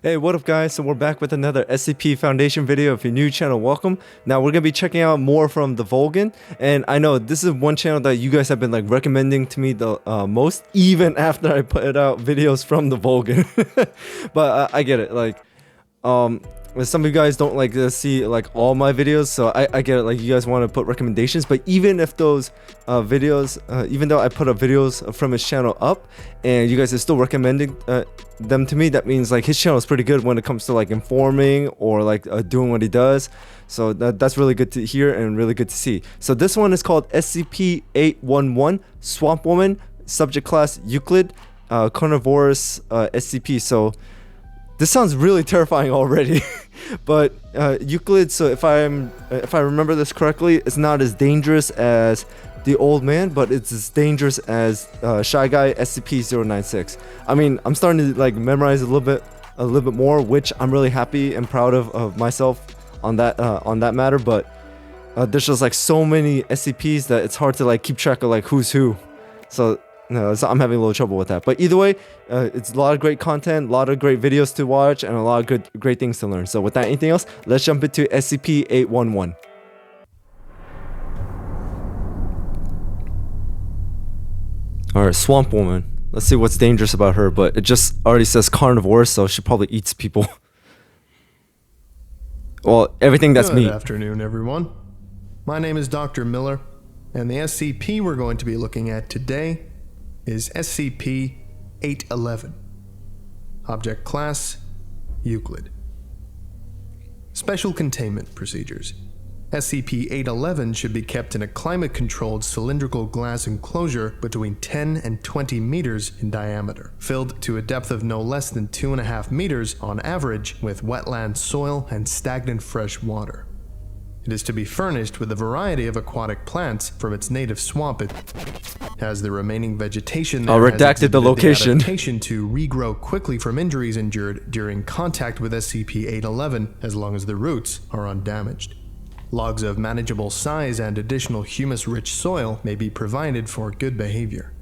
Hey, what up guys? So we're back with another SCP Foundation video. If you're new channel, welcome. Now we're gonna be checking out more from TheVolgun, and I know this is one channel that you guys have been like recommending to me the most, even after I put out videos from TheVolgun. But I get it. Like, some of you guys don't like to see like all my videos, so I get it. Like, you guys want to put recommendations, but even if those videos, even though I put up videos from his channel up, and you guys are still recommending them to me, that means like his channel is pretty good when it comes to like informing or like doing what he does. So that's really good to hear and really good to see. So this one is called SCP-811 Swamp Woman, subject class Euclid, Carnivorous SCP. So this sounds really terrifying already. But Euclid, so if I remember this correctly, it's not as dangerous as the old man, but it's as dangerous as Shy Guy SCP-096. I mean, I'm starting to like memorize a little bit more, which I'm really happy and proud of myself on that matter. But there's just like so many SCPs that it's hard to like keep track of like who's who. So I'm having a little trouble with that. But either way, it's a lot of great content, a lot of great videos to watch, and a lot of great things to learn. So without anything else, let's jump into SCP-811. Alright, Swamp Woman. Let's see what's dangerous about her, but it just already says carnivore, so she probably eats people. Well, everything that's meat. Good afternoon, everyone. My name is Dr. Miller, and the SCP we're going to be looking at today is SCP-811. Object Class: Euclid. Special Containment Procedures. SCP-811 should be kept in a climate-controlled cylindrical glass enclosure between 10 and 20 meters in diameter, filled to a depth of no less than 2.5 meters on average with wetland soil and stagnant fresh water. It is to be furnished with a variety of aquatic plants from its native swamp. It has the remaining vegetation there redacted the location. adaptation to regrow quickly from injuries endured during contact with SCP-811 as long as the roots are undamaged. Logs of manageable size and additional humus-rich soil may be provided for good behavior.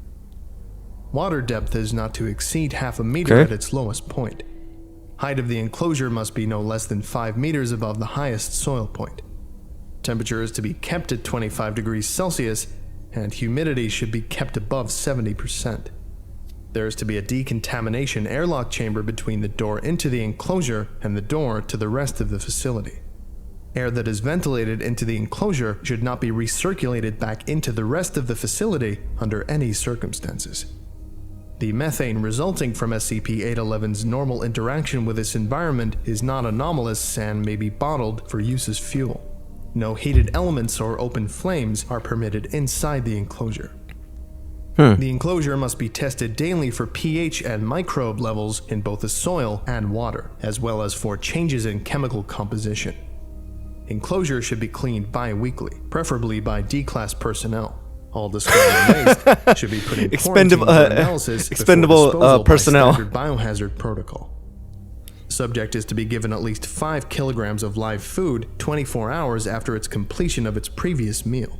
Water depth is not to exceed half a meter at its lowest point. Height of the enclosure must be no less than 5 meters above the highest soil point. Temperature is to be kept at 25 degrees Celsius, and humidity should be kept above 70%. There is to be a decontamination airlock chamber between the door into the enclosure and the door to the rest of the facility. Air that is ventilated into the enclosure should not be recirculated back into the rest of the facility under any circumstances. The methane resulting from SCP-811's normal interaction with its environment is not anomalous and may be bottled for use as fuel. No heated elements or open flames are permitted inside the enclosure. The enclosure must be tested daily for pH and microbe levels in both the soil and water, as well as for changes in chemical composition. Enclosure should be cleaned bi-weekly, preferably by D-class personnel. All discarded waste should be put in quarantine for analysis expendable personnel. By standard biohazard protocol. Subject is to be given at least 5 kilograms of live food 24 hours after its completion of its previous meal.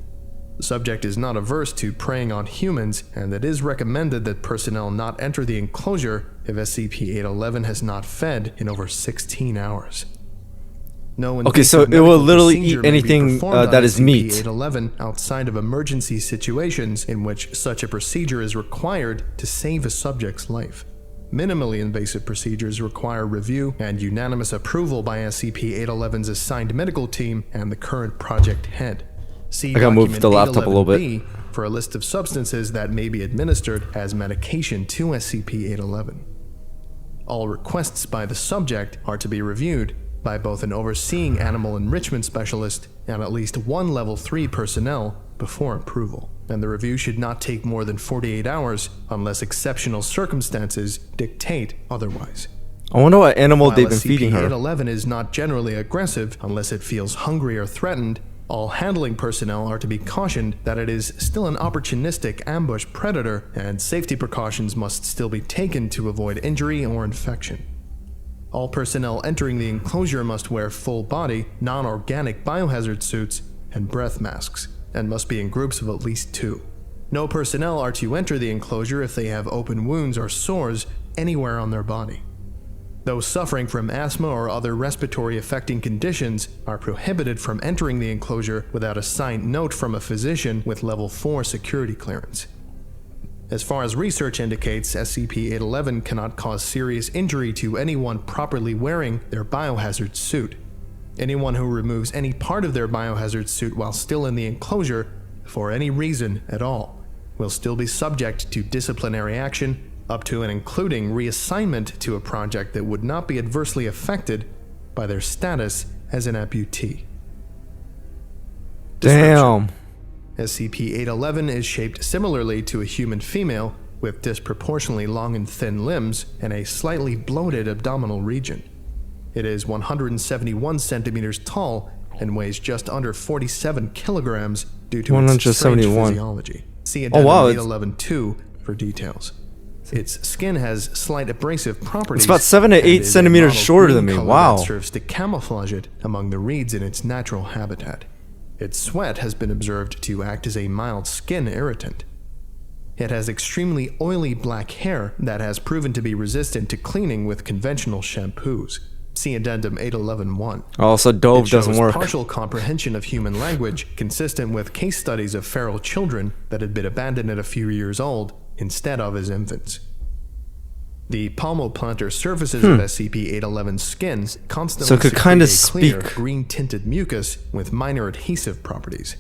The subject is not averse to preying on humans, and it is recommended that personnel not enter the enclosure if SCP-811 has not fed in over 16 hours. Okay, so it will literally eat anything that is meat. SCP-811 outside of emergency situations in which such a procedure is required to save a subject's life. Minimally invasive procedures require review and unanimous approval by SCP-811's assigned medical team and the current project head. See I gotta move the laptop a little bit for a list of substances that may be administered as medication to SCP-811. All requests by the subject are to be reviewed by both an overseeing animal enrichment specialist and at least one level 3 personnel before approval, and the review should not take more than 48 hours unless exceptional circumstances dictate otherwise. I wonder what animal they've been feeding her. SCP-811 is not generally aggressive unless it feels hungry or threatened. All handling personnel are to be cautioned that it is still an opportunistic ambush predator, and safety precautions must still be taken to avoid injury or infection. All personnel entering the enclosure must wear full-body, non-organic biohazard suits and breath masks, and must be in groups of at least 2. No personnel are to enter the enclosure if they have open wounds or sores anywhere on their body. Those suffering from asthma or other respiratory affecting conditions are prohibited from entering the enclosure without a signed note from a physician with level 4 security clearance. As far as research indicates, SCP-811 cannot cause serious injury to anyone properly wearing their biohazard suit. Anyone who removes any part of their biohazard suit while still in the enclosure, for any reason at all, will still be subject to disciplinary action, up to and including reassignment to a project that would not be adversely affected by their status as an amputee. Damn. SCP-811 is shaped similarly to a human female, with disproportionately long and thin limbs and a slightly bloated abdominal region. It is 171 centimeters tall and weighs just under 47 kilograms due to its strange physiology. See Addendum 811-2 for details. Its skin has slight abrasive properties. It's about 7 to 8 centimeters shorter than me. Wow. That serves to camouflage it among the reeds in its natural habitat. Its sweat has been observed to act as a mild skin irritant. It has extremely oily black hair that has proven to be resistant to cleaning with conventional shampoos. See Addendum 811-1. Oh, so Dove doesn't work. Partial comprehension of human language consistent with case studies of feral children that had been abandoned at a few years old instead of as infants. The palmoplantar surfaces of SCP-811's skin constantly secrete a clear, green-tinted mucus with minor adhesive properties.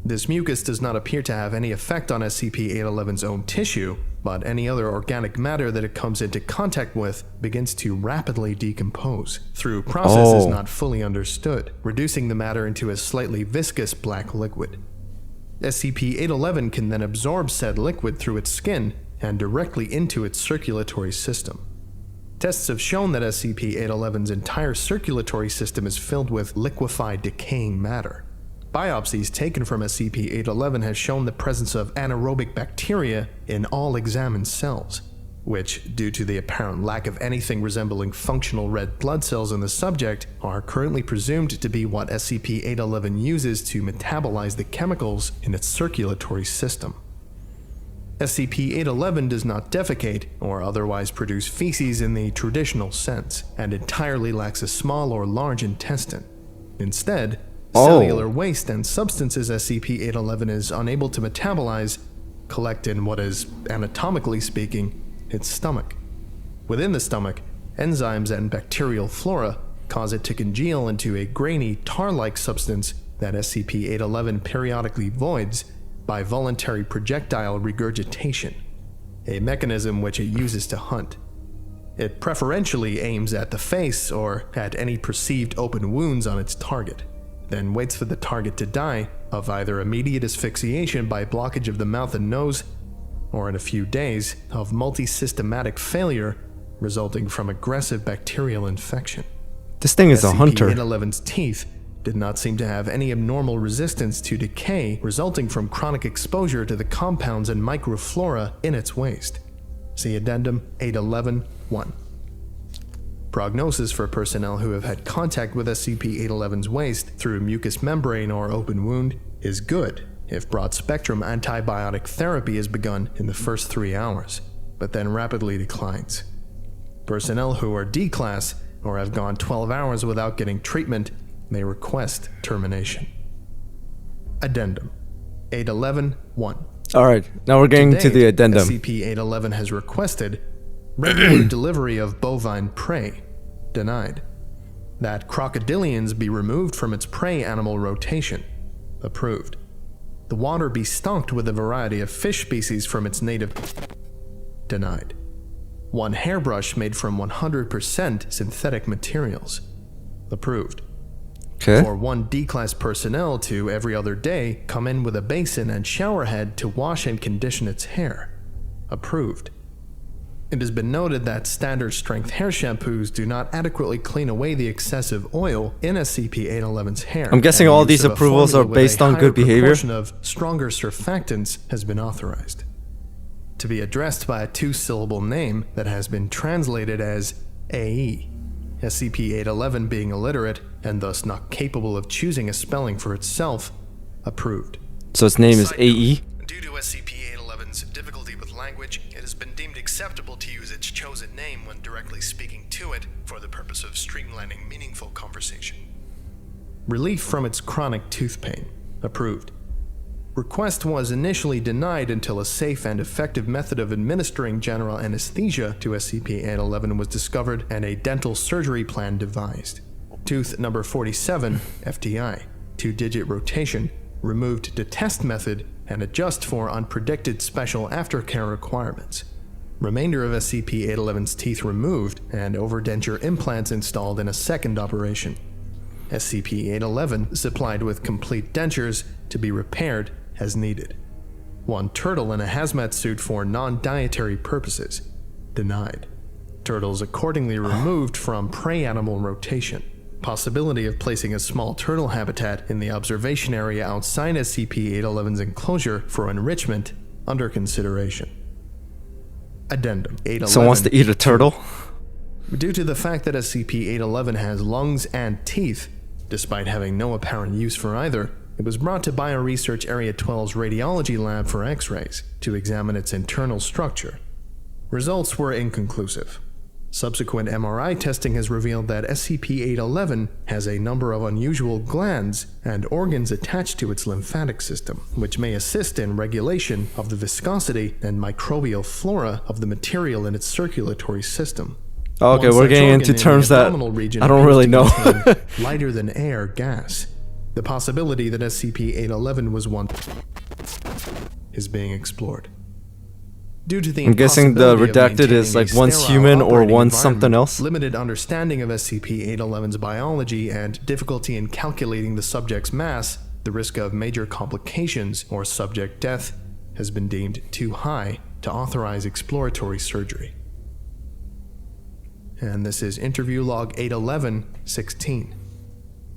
This mucus does not appear to have any effect on SCP-811's own tissue, but any other organic matter that it comes into contact with begins to rapidly decompose through processes not fully understood, reducing the matter into a slightly viscous black liquid. SCP-811 can then absorb said liquid through its skin and directly into its circulatory system. Tests have shown that SCP-811's entire circulatory system is filled with liquefied decaying matter. Biopsies taken from SCP-811 have shown the presence of anaerobic bacteria in all examined cells, which, due to the apparent lack of anything resembling functional red blood cells in the subject, are currently presumed to be what SCP-811 uses to metabolize the chemicals in its circulatory system. SCP-811 does not defecate or otherwise produce feces in the traditional sense, and entirely lacks a small or large intestine. Instead, cellular waste and substances SCP-811 is unable to metabolize collect in what is, anatomically speaking, its stomach. Within the stomach, enzymes and bacterial flora cause it to congeal into a grainy, tar-like substance that SCP-811 periodically voids by voluntary projectile regurgitation, a mechanism which it uses to hunt. It preferentially aims at the face or at any perceived open wounds on its target, then waits for the target to die of either immediate asphyxiation by blockage of the mouth and nose, or in a few days of multi-systematic failure resulting from aggressive bacterial infection. This thing is a hunter. SCP-811's teeth did not seem to have any abnormal resistance to decay resulting from chronic exposure to the compounds and microflora in its waste. See Addendum 811-1. Prognosis for personnel who have had contact with SCP-811's waste through mucous membrane or open wound is good if broad-spectrum antibiotic therapy is begun in the first 3 hours, but then rapidly declines. Personnel who are D-class or have gone 12 hours without getting treatment may request termination. Addendum 811-1. Alright, now we're getting to the addendum. SCP-811 has requested regular delivery of bovine prey. Denied. That crocodilians be removed from its prey animal rotation. Approved. The water be stocked with a variety of fish species from its native. Denied. 1 hairbrush made from 100% synthetic materials. Approved. Okay. For 1 D-class personnel to every other day come in with a basin and shower head to wash and condition its hair. Approved. It has been noted that standard strength hair shampoos do not adequately clean away the excessive oil in SCP-811's hair. I'm guessing all these approvals are based on good behavior. A proportion of stronger surfactants has been authorized. To be addressed by a 2-syllable name that has been translated as AE. SCP-811 being illiterate and thus not capable of choosing a spelling for itself. Approved. So its name is AE? Due to SCP-811's difficulty with language, it has been deemed acceptable to use its chosen name when directly speaking to it for the purpose of streamlining meaningful conversation. Relief from its chronic tooth pain. Approved. Request was initially denied until a safe and effective method of administering general anesthesia to SCP-811 was discovered and a dental surgery plan devised. Tooth number 47, FTI, 2-digit rotation, removed to test method and adjust for unpredicted special aftercare requirements. Remainder of SCP-811's teeth removed and overdenture implants installed in a second operation. SCP-811 supplied with complete dentures to be repaired as needed. One turtle in a hazmat suit for non-dietary purposes. Denied. Turtles accordingly removed from prey animal rotation. Possibility of placing a small turtle habitat in the observation area outside SCP-811's enclosure for enrichment under consideration. Addendum 811. Someone wants to eat a turtle? Due to the fact that SCP-811 has lungs and teeth, despite having no apparent use for either, it was brought to Bioresearch Area 12's radiology lab for X-rays to examine its internal structure. Results were inconclusive. Subsequent MRI testing has revealed that SCP-811 has a number of unusual glands and organs attached to its lymphatic system, which may assist in regulation of the viscosity and microbial flora of the material in its circulatory system. Okay, One we're such getting organ into in the terms that abdominal region I don't appears really to know. contain lighter than air gas. The possibility that SCP-811 was one is being explored. Due to the I'm guessing the impossibility of redacted is maintaining like a one's sterile human or operating one's something environment, else. limited understanding of SCP-811's biology, and difficulty in calculating the subject's mass, the risk of major complications or subject death has been deemed too high to authorize exploratory surgery. And this is interview log 811-16.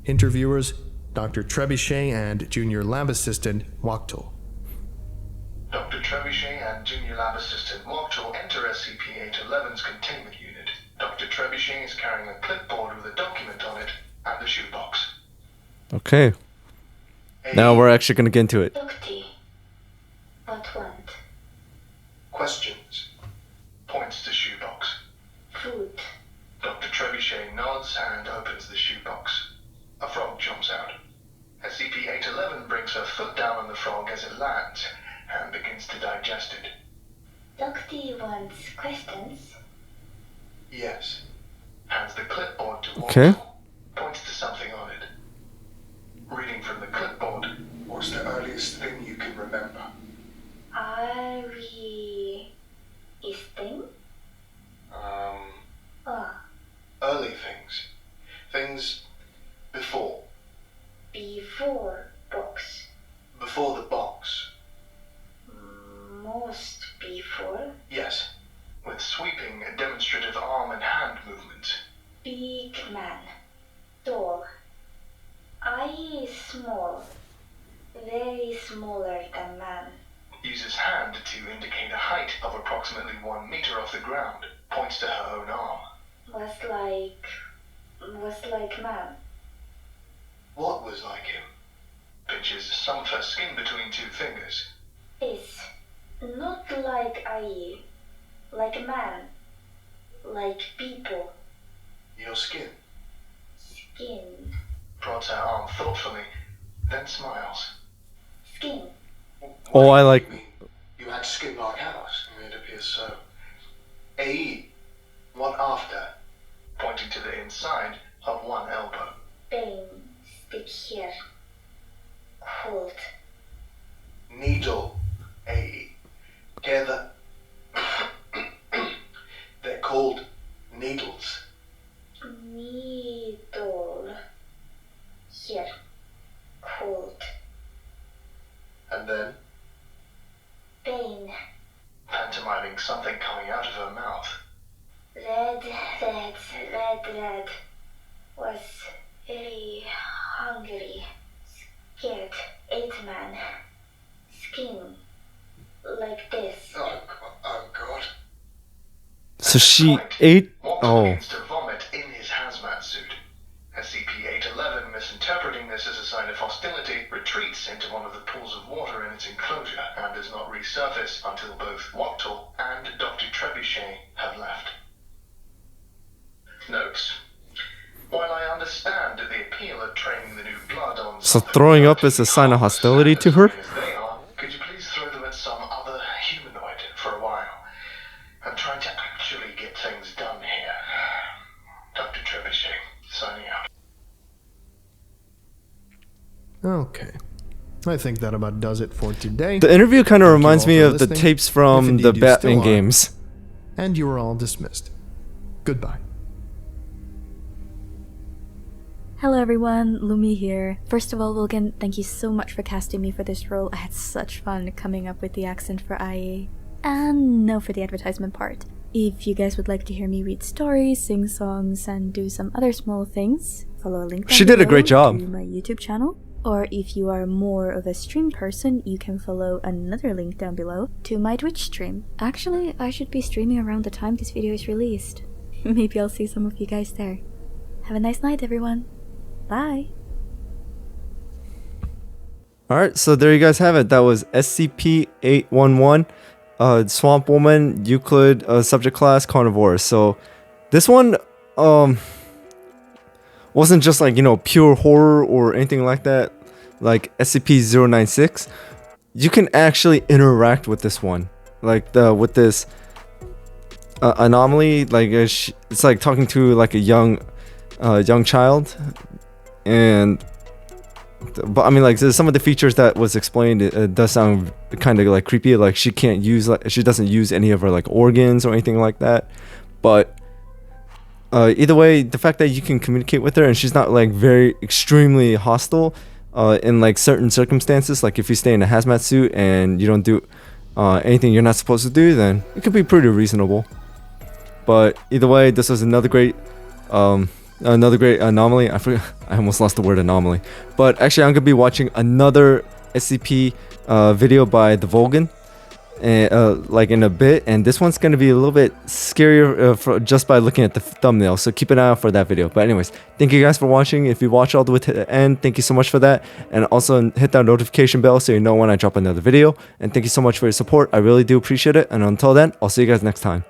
Interviewers, Dr. Trebuchet and Junior Lab Assistant Wachtel. Dr. Trebuchet and Junior Lab Assistant Wachtel enter SCP-811's containment unit. Dr. Trebuchet is carrying a clipboard with a document on it and a shoebox. Okay. Now we're actually going to get into it. Doctor, what want? Questions. Points to shoebox. Food. Dr. Trebuchet nods and opens the shoebox. A frog jumps out. SCP-811 brings her foot down on the frog as it lands and begins to digest it. Doctor wants questions. Yes. Hands the clipboard to Wachtel. Okay. Points to something on it. Reading from the clipboard, what's the earliest thing you can remember? Are we eating? Early things. Things before. Before box. Before the box. Most before. Yes. With sweeping, demonstrative arm and hand movements. Big man. Tall. Eye small. Very smaller than man. Uses hand to indicate a height of approximately 1 meter off the ground. Points to her own arm. Was like man. What was like him? Pinches some of her skin between two fingers. Is not like eye. Like man. Like people. Your skin. Skin. Prods her arm thoughtfully, then smiles. Skin. Oh, I like... You mean you had skin like ours? It appears so. AE. What after? Pointing to the inside of one elbow. Pain. Stick here. Cold. Needle. AE. Hear that? They're called needles. Needle. Here. Cold. And then, Pain. pantomiming something coming out of her mouth. Red. Was very hungry. Scared. 8 man. Skin. Like this. Oh God. So she ate... Wachtel Oh. begins to vomit in his hazmat suit. SCP-811, misinterpreting this as a sign of hostility, retreats into one of the pools of water in its enclosure and does not resurface until both Wachtel and Dr. Dr. Trebuchet have left. Notes. While I understand the appeal of training the new blood on So throwing up is a sign of hostility to her? as they are, could you please throw them at some other humanoid for a while? I'm trying to actually get things done here. Dr. Trebuchet, signing out. Okay. I think that about does it for today. The interview kind of Thank you reminds all me for of the listening. tapes If from indeed the you Batman still are. games. And you are all dismissed. Goodbye. Hello everyone, Lumi here. First of all, Volgun, thank you so much for casting me for this role. I had such fun coming up with the accent for IA. And no for the advertisement part. If you guys would like to hear me read stories, sing songs, and do some other small things, follow a link down She did a below great job. to my YouTube channel. Or if you are more of a stream person, you can follow another link down below to my Twitch stream. Actually, I should be streaming around the time this video is released. Maybe I'll see some of you guys there. Have a nice night, everyone. Bye. Alright, so there you guys have it. That was SCP-811, Swamp Woman, Euclid, subject class, Carnivorous. So this one wasn't just like, you know, pure horror or anything like that, like SCP-096. You can actually interact with this one, like with this anomaly. Like it's like talking to like a young child. And but I mean, like, some of the features that was explained, it does sound kind of like creepy. Like she doesn't use any of her like organs or anything like that. But either way, the fact that you can communicate with her and she's not like very extremely hostile in like certain circumstances, like if you stay in a hazmat suit and you don't do anything you're not supposed to do, then it could be pretty reasonable. But either way, this was another great anomaly. I forgot, I almost lost the word anomaly. But actually, I'm gonna be watching another SCP video by TheVolgun, like in a bit, and this one's gonna be a little bit scarier just by looking at the thumbnail. So keep an eye out for that video. But anyways, thank you guys for watching. If you watch all the way to the end, thank you so much for that, and also hit that notification bell so you know when I drop another video. And thank you so much for your support. I really do appreciate it. And until then, I'll see you guys next time.